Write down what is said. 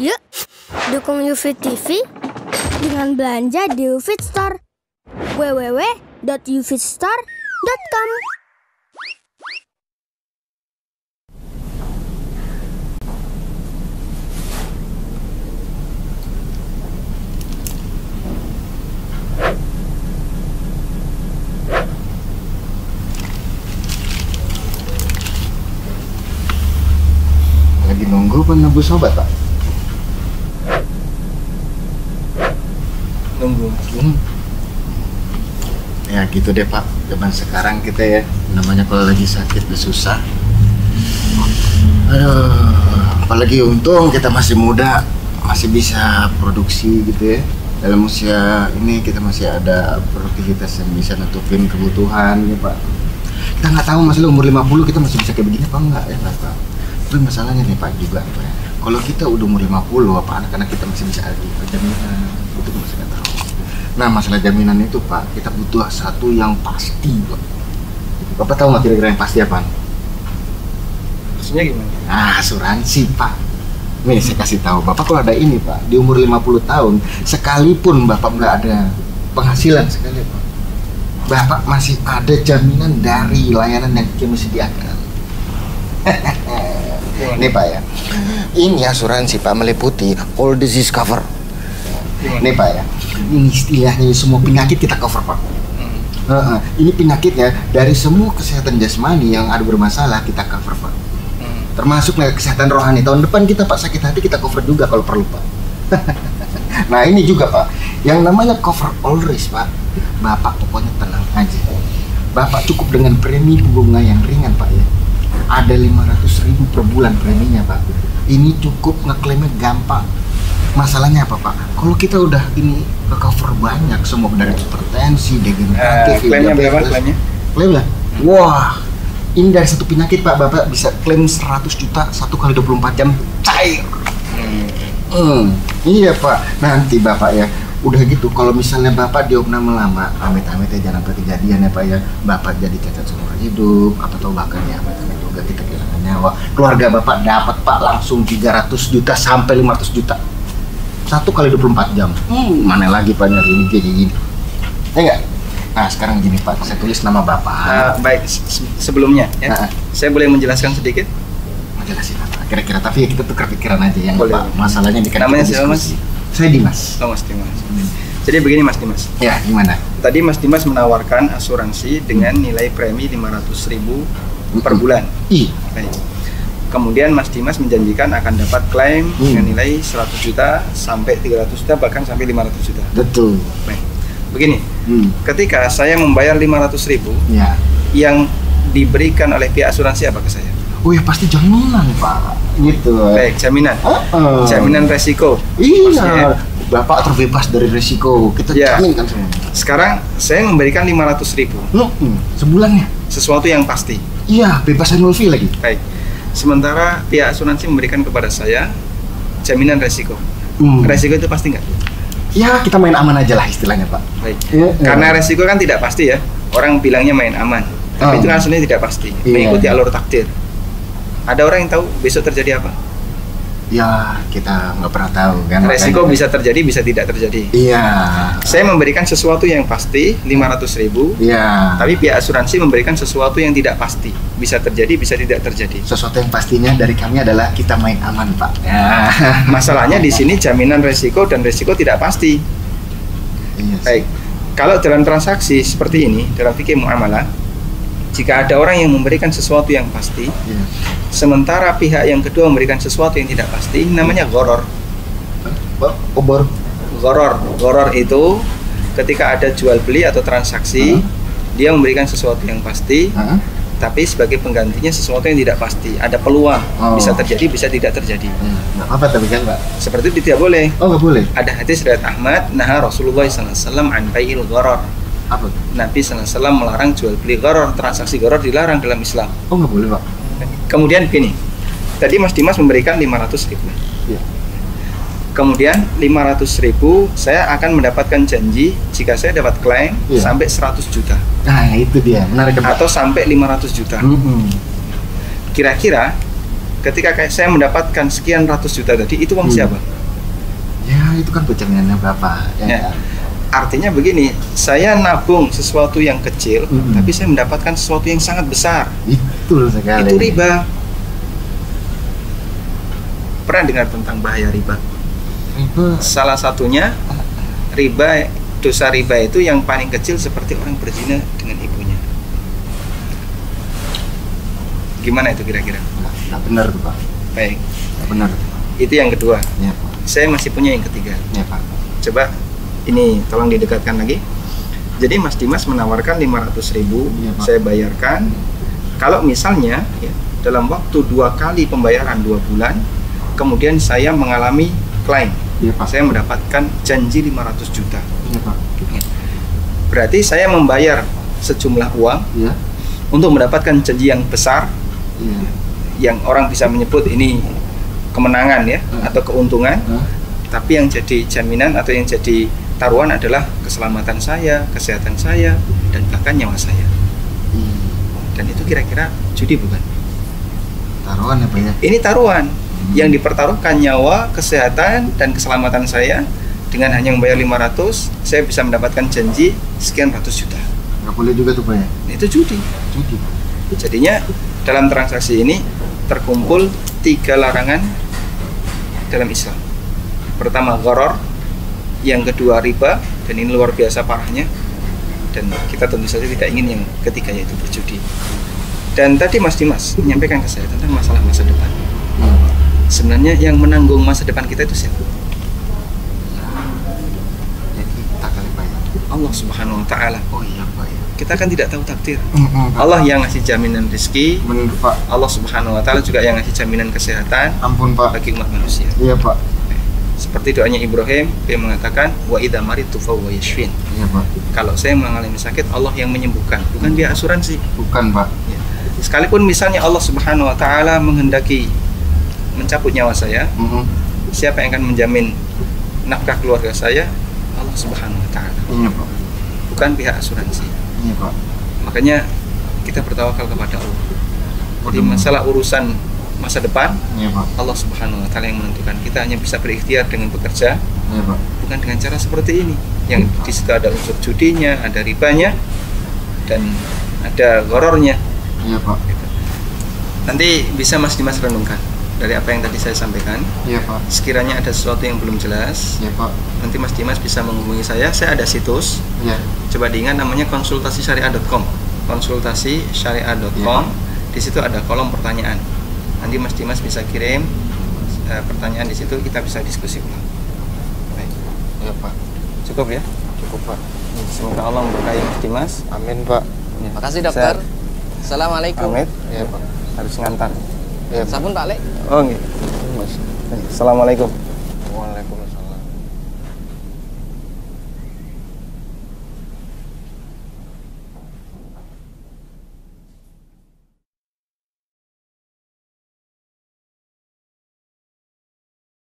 Yuk, dukung UFIT TV dengan belanja di UFIT Store. www.ufitstore.com. Lagi nunggu penebus obat, Pak? Nunggu. Ya gitu deh, Pak. Zaman sekarang kita ya, namanya kalau lagi sakit udah susah. Aduh, apalagi untung kita masih muda, masih bisa produksi gitu ya. Dalam usia ini kita masih ada produktivitas yang bisa nutupin kebutuhan ya, Pak. Kita nggak tahu masalah umur 50 kita masih bisa kayak begini apa enggak ya, Pak. Tapi masalahnya nih, Pak, juga Pak, kalau kita udah umur 50, apa anak-anak kita masih bisa lagi jaminan, itu masih nggak tahu. Nah, masalah jaminan itu, Pak, kita butuh satu yang pasti, Pak. Bapak tahu nggak kira-kira yang pasti apa? Maksudnya gimana? Nah, asuransi, Pak. Nih, saya kasih tahu, Bapak kalau ada ini, Pak, di umur 50 tahun, sekalipun Bapak nggak ada penghasilan sekali, Pak, Bapak masih ada jaminan dari layanan yang kami sediakan. Nih, Pak ya, ini asuransi, Pak, meliputi all disease cover. Nih, Pak ya, ini istilahnya semua penyakit kita cover, Pak. Ini penyakitnya dari semua kesehatan jasmani yang ada bermasalah kita cover, Pak. Termasuk kesehatan rohani. Tahun depan kita, Pak, sakit hati kita cover juga kalau perlu, Pak. Nah, ini juga, Pak, yang namanya cover all risk, Pak. Bapak pokoknya tenang aja. Bapak cukup dengan premi bunga yang ringan, Pak ya. Ada 500.000 per bulan preminya, Pak. Ini cukup ngeklaimnya gampang. Masalahnya apa, Pak? Kalau kita udah ini ke cover banyak, semua dari hipertensi, degeneratif, klaimnya berapa klaimnya? Klaimnya? Wah, ini dari satu penyakit, Pak, Bapak bisa klaim 100 juta 1 kali 24 jam cair. Iya, Pak. Nanti Bapak ya, udah gitu, kalau misalnya Bapak diopname lama, amit-amit ya jangan sampai kejadian ya, Pak ya. Bapak jadi cacat seumur hidup, apa tahu bahkan ya amit-amit juga kita kehilangan nyawa. Keluarga Bapak dapat, Pak, langsung 300 juta sampai 500 juta. 1 kali 24 jam. Mana lagi, Pak, nyari ini kayak gini. Ya enggak? Nah, sekarang gini, Pak, saya tulis nama Bapak. Baik, sebelumnya ya, saya boleh menjelaskan sedikit? Menjelasin apa? Kira-kira, tapi ya kita tukar pikiran aja ya, boleh. Pak. Masalahnya di Namanya siapa, Mas? Saya Dimas. Oh, Mas Dimas. Jadi begini, Mas Dimas. Ya, gimana? Tadi Mas Dimas menawarkan asuransi dengan nilai premi 500.000 per bulan. Iya. Baik. Kemudian Mas Dimas menjanjikan akan dapat klaim dengan nilai 100 juta sampai 300 juta bahkan sampai 500 juta. Betul. Baik. Begini, ketika saya membayar 500.000, Ya. yang diberikan oleh pihak asuransi apa ke saya? Oh ya, pasti jaminan, Pak. Gitu. Baik, jaminan. Jaminan resiko. Iya. Bapak terbebas dari resiko. Kita jaminkan semua. Sekarang saya memberikan 500.000. Sebulannya. Sesuatu yang pasti. Iya, bebas annual fee lagi. Baik. Sementara pihak asuransi memberikan kepada saya jaminan resiko. Resiko itu pasti nggak? Ya, kita main aman aja lah istilahnya, Pak. Baik. Karena resiko kan tidak pasti ya. Orang bilangnya main aman. Tapi itu kan sebenarnya tidak pasti. Mengikuti alur takdir. Ada orang yang tahu besok terjadi apa? Ya, kita nggak pernah tahu kan. Resiko bisa terjadi, bisa tidak terjadi. Iya. Saya memberikan sesuatu yang pasti, 500.000. Iya. Tapi pihak asuransi memberikan sesuatu yang tidak pasti. Bisa terjadi, bisa tidak terjadi. Sesuatu yang pastinya dari kami adalah kita main aman, Pak. Ya. Masalahnya di sini jaminan resiko dan resiko tidak pasti. Iya. Baik. Kalau dalam transaksi seperti ini, dalam fikih muamalah, jika ada orang yang memberikan sesuatu yang pasti, sementara pihak yang kedua memberikan sesuatu yang tidak pasti, namanya gharar. Gharar itu ketika ada jual beli atau transaksi, dia memberikan sesuatu yang pasti, tapi sebagai penggantinya sesuatu yang tidak pasti. Ada peluang, bisa terjadi, bisa tidak terjadi. Nggak apa tapi kan, Pak? Seperti itu tidak boleh. Oh, nggak boleh. Ada hadis riwayat Ahmad, nah Rasulullah SAW an bai'il gharar. Apa? Nabi SAW melarang jual beli gharar, transaksi gharar dilarang dalam Islam. Oh, nggak boleh, Pak. Kemudian begini, tadi Mas Dimas memberikan 500.000. Iya. Kemudian 500.000 saya akan mendapatkan janji jika saya dapat klaim sampai 100 juta. Nah, itu dia, menarik, Pak. Atau sampai 500 juta. Kira-kira ketika kayak saya mendapatkan sekian ratus juta tadi, itu uang siapa? Ya itu kan jaminannya Bapak. Ya. Artinya begini, saya nabung sesuatu yang kecil, tapi saya mendapatkan sesuatu yang sangat besar. Betul sekali. Itu riba. Pernah dengar tentang bahaya riba? Riba. Salah satunya riba, dosa riba itu yang paling kecil seperti orang berzina dengan ibunya. Gimana itu kira-kira? Nggak benar tuh Pak. Baik. Nggak benar. Itu yang kedua. Ya Pak. Saya masih punya yang ketiga. Ya Pak. Coba ini tolong didekatkan lagi. Jadi Mas Dimas menawarkan 500.000, ya, saya bayarkan. Kalau misalnya ya, dalam waktu 2 kali pembayaran 2 bulan, kemudian saya mengalami klaim, ya, Pak. saya mendapatkan janji 500 juta. Ya, Pak. Berarti saya membayar sejumlah uang ya, untuk mendapatkan janji yang besar, ya, yang orang bisa menyebut ini kemenangan ya, atau keuntungan. Tapi yang jadi jaminan atau yang jadi taruhan adalah keselamatan saya, kesehatan saya, dan bahkan nyawa saya. Dan itu kira-kira judi bukan? Taruhan ya Pak ya? Ini taruhan yang dipertaruhkan nyawa, kesehatan, dan keselamatan saya. Dengan hanya membayar 500, saya bisa mendapatkan janji sekian ratus juta. Nggak boleh juga tuh Pak ya? Itu judi. Judi. Jadinya dalam transaksi ini terkumpul 3 larangan dalam Islam. Pertama gharar, yang kedua riba, dan ini luar biasa parahnya, dan kita tentu saja tidak ingin yang ketiga yaitu berjudi. Dan tadi Mas Dimas menyampaikan ke saya tentang masalah masa depan. Sebenarnya yang menanggung masa depan kita itu siapa? Jadi kita kali Pak ya? Allah Subhanahu wa Ta'ala. Oh iya Pak ya. Kita kan tidak tahu takdir. Allah yang ngasih jaminan rezeki. Benar Pak. Allah Subhanahu wa Ta'ala juga yang ngasih jaminan kesehatan. Ampun Pak. Bagi umat manusia. Iya Pak. Seperti doanya Ibrahim, dia mengatakan wa idza maritu fa huwa yashfin. Iya Pak. Kalau saya mengalami sakit, Allah yang menyembuhkan, bukan dia asuransi. Bukan Pak. Ya. Sekalipun misalnya Allah Subhanahu wa Ta'ala menghendaki mencabut nyawa saya, siapa yang akan menjamin nafkah keluarga saya? Allah Subhanahu wa Ta'ala. Iya Pak. Bukan pihak asuransi. Iya Pak. Makanya kita bertawakal kepada Allah. Jadi masalah urusan masa depan, iya, Pak. Allah Subhanahu wa Ta'ala yang menentukan. Kita hanya bisa berikhtiar dengan bekerja, iya, Pak. bukan dengan cara seperti ini. Yang di situ ada unsur judinya, ada ribanya, dan ada gorornya. Iya Pak. Nanti bisa Mas Dimas renungkan dari apa yang tadi saya sampaikan. Iya Pak. Sekiranya ada sesuatu yang belum jelas, iya Pak, nanti Mas Dimas bisa menghubungi saya. Saya ada situs. Iya. Coba diingat namanya konsultasisyariah.com. Konsultasisyariah.com. Di situ ada kolom pertanyaan. Nanti Mas Dimas bisa kirim pertanyaan di situ, kita bisa diskusi ulang. Baik. Iya Pak. Cukup ya? Cukup Pak. Semoga Allah memberkahi Mas Dimas. Amin Pak. Ya. Makasih dokter. Assalamualaikum. Amit. Iya Pak. Harus ngantar. Iya. Sampun Pak Lek. Oh, nggih. Assalamualaikum. Waalaikumsalam.